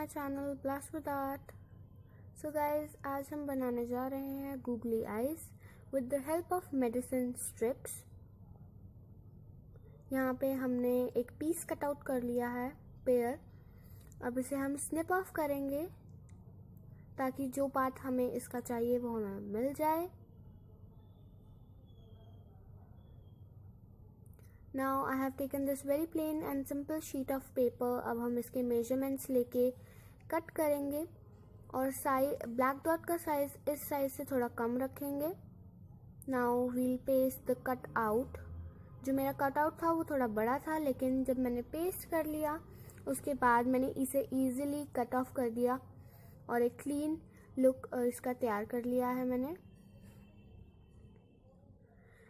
Channel blast with art. So guys, आज हम बनाने जा रहे हैं googly eyes with the help of medicine strips. यहाँ पे हमने एक पीस कट आउट कर लिया है, पेयर। अब इसे हम स्निप ऑफ करेंगे ताकि जो पार्ट हमें इसका चाहिए वो हमें मिल जाए। Now I have taken this very plain and simple sheet of paper। अब हम इसके मेजरमेंट्स लेके कट करेंगे और ब्लैक डॉट का साइज इस साइज से थोड़ा कम रखेंगे। Now we'll paste the cut out। जो मेरा कट आउट था वो थोड़ा बड़ा था, लेकिन जब मैंने पेस्ट कर लिया उसके बाद मैंने इसे इजीली कट ऑफ कर दिया और एक क्लीन लुक इसका तैयार कर लिया है मैंने।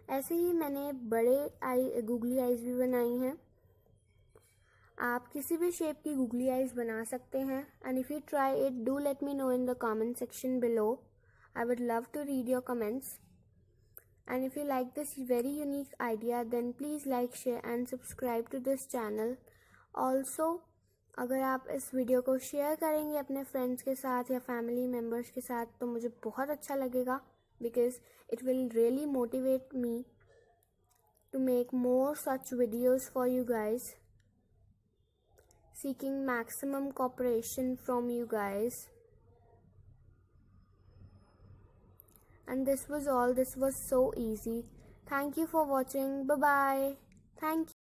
ऐसे ही मैंने बड़े गूगली आइज भी बनाई हैं। आप किसी भी शेप की गूगली आइज बना सकते हैं। And if you try it, do let me know in the comment section below. I would love to read your comments. And if you like this very unique idea, then please like, share and subscribe to this channel. Also अगर आप इस video को share करेंगे अपने friends के साथ या family members के साथ तो मुझे बहुत अच्छा लगेगा, because it will really motivate me to make more such videos for you guys, seeking maximum cooperation from you guys. And this was all. This was so easy. Thank you for watching. Bye bye. Thank you.